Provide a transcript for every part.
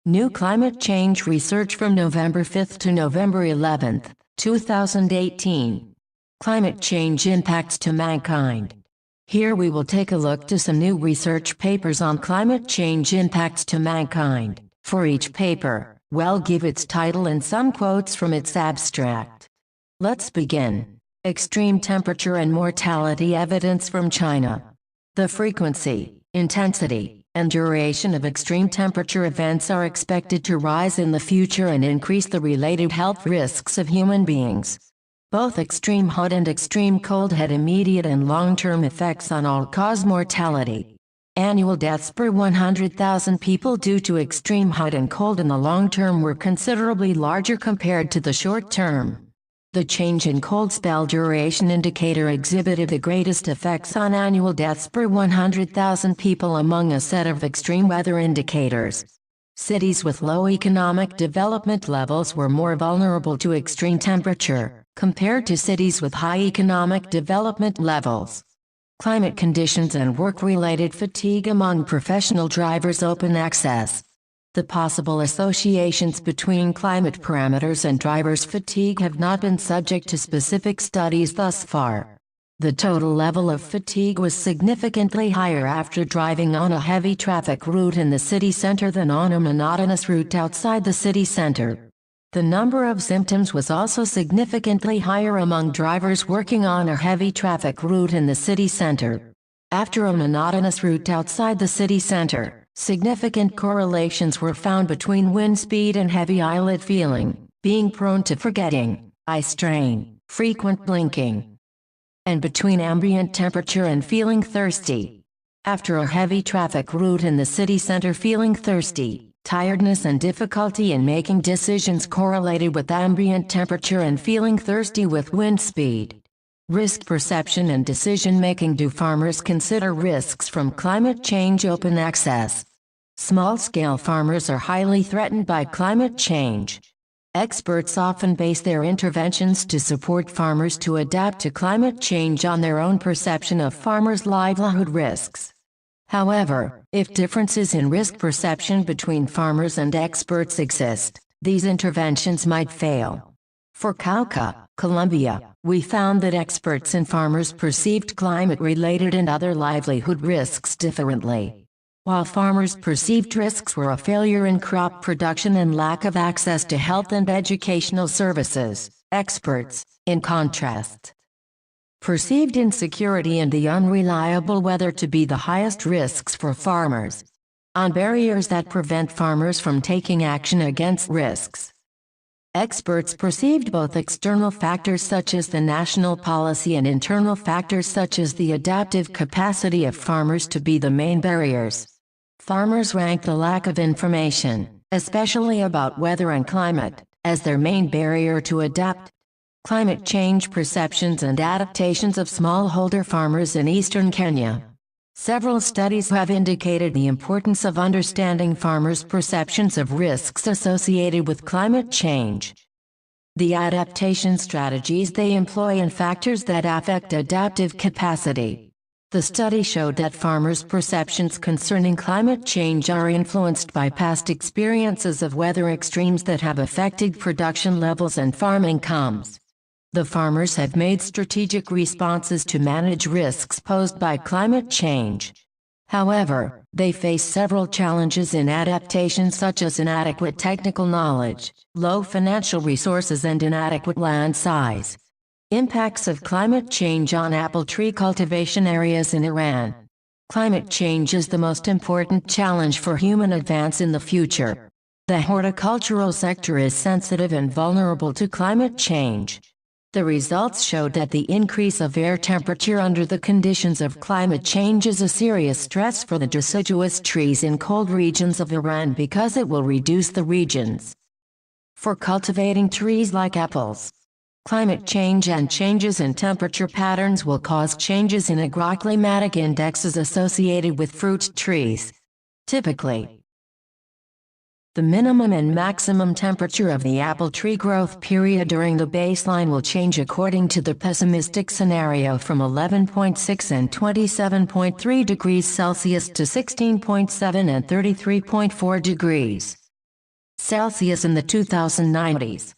New climate change research from November 5 to November 11, 2018. Climate change impacts to mankind. Here we will take a look to some new research papers on climate change impacts to mankind. For each paper, we'll give its title and some quotes from its abstract. Let's begin. Extreme temperature and mortality evidence from China. The frequency, intensity, and duration of extreme temperature events are expected to rise in the future and increase the related health risks of human beings. Both extreme hot and extreme cold had immediate and long-term effects on all-cause mortality. Annual deaths per 100,000 people due to extreme hot and cold in the long term were considerably larger compared to the short term. The change in cold spell duration indicator exhibited the greatest effects on annual deaths per 100,000 people among a set of extreme weather indicators. Cities with low economic development levels were more vulnerable to extreme temperature, compared to cities with high economic development levels. Climate conditions and work-related fatigue among professional drivers. Open access. The possible associations between climate parameters and drivers' fatigue have not been subject to specific studies thus far. The total level of fatigue was significantly higher after driving on a heavy traffic route in the city center than on a monotonous route outside the city center. The number of symptoms was also significantly higher among drivers working on a heavy traffic route in the city center. After a monotonous route outside the city center, significant correlations were found between wind speed and heavy eyelid feeling, being prone to forgetting, eye strain, frequent blinking, and between ambient temperature and feeling thirsty. After a heavy traffic route in the city center, feeling thirsty, tiredness and difficulty in making decisions correlated with ambient temperature and feeling thirsty with wind speed. Risk perception and decision-making. Do farmers consider risks from climate change? Open access. Small-scale farmers are highly threatened by climate change. Experts often base their interventions to support farmers to adapt to climate change on their own perception of farmers' livelihood risks. However, if differences in risk perception between farmers and experts exist, these interventions might fail. For Cauca, Colombia, we found that experts and farmers perceived climate-related and other livelihood risks differently. While farmers' perceived risks were a failure in crop production and lack of access to health and educational services, experts, in contrast, perceived insecurity and the unreliable weather to be the highest risks for farmers. On barriers that prevent farmers from taking action against risks. Experts perceived both external factors such as the national policy and internal factors such as the adaptive capacity of farmers to be the main barriers. Farmers ranked the lack of information, especially about weather and climate, as their main barrier to adapt. Climate change perceptions and adaptations of smallholder farmers in eastern Kenya. Several studies have indicated the importance of understanding farmers' perceptions of risks associated with climate change, the adaptation strategies they employ, and factors that affect adaptive capacity. The study showed that farmers' perceptions concerning climate change are influenced by past experiences of weather extremes that have affected production levels and farm incomes. The farmers have made strategic responses to manage risks posed by climate change. However, they face several challenges in adaptation, such as inadequate technical knowledge, low financial resources, and inadequate land size. Impacts of climate change on apple tree cultivation areas in Iran. Climate change is the most important challenge for human advance in the future. The horticultural sector is sensitive and vulnerable to climate change. The results showed that the increase of air temperature under the conditions of climate change is a serious stress for the deciduous trees in cold regions of Iran because it will reduce the regions for cultivating trees like apples. Climate change and changes in temperature patterns will cause changes in agroclimatic indexes associated with fruit trees. Typically, the minimum and maximum temperature of the apple tree growth period during the baseline will change according to the pessimistic scenario from 11.6 and 27.3 degrees Celsius to 16.7 and 33.4 degrees. Celsius in the 2090s.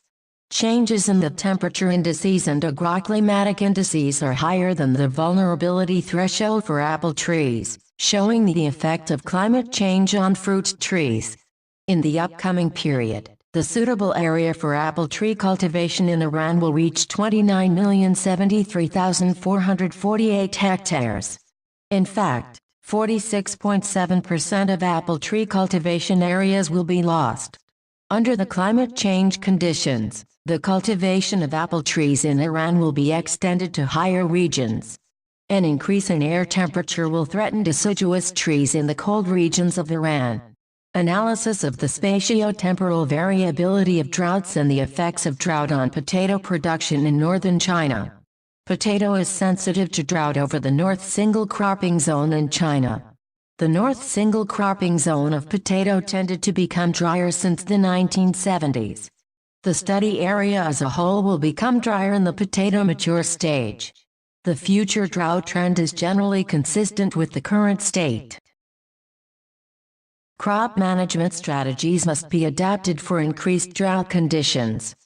Changes in the temperature indices and agroclimatic indices are higher than the vulnerability threshold for apple trees, showing the effect of climate change on fruit trees. In the upcoming period, the suitable area for apple tree cultivation in Iran will reach 29,073,448 hectares. In fact, 46.7% of apple tree cultivation areas will be lost. Under the climate change conditions, the cultivation of apple trees in Iran will be extended to higher regions. An increase in air temperature will threaten deciduous trees in the cold regions of Iran. Analysis of the spatio-temporal variability of droughts and the effects of drought on potato production in northern China. Potato is sensitive to drought over the North Single Cropping Zone in China. The North Single Cropping Zone of potato tended to become drier since the 1970s. The study area as a whole will become drier in the potato mature stage. The future drought trend is generally consistent with the current state. Crop management strategies must be adapted for increased drought conditions.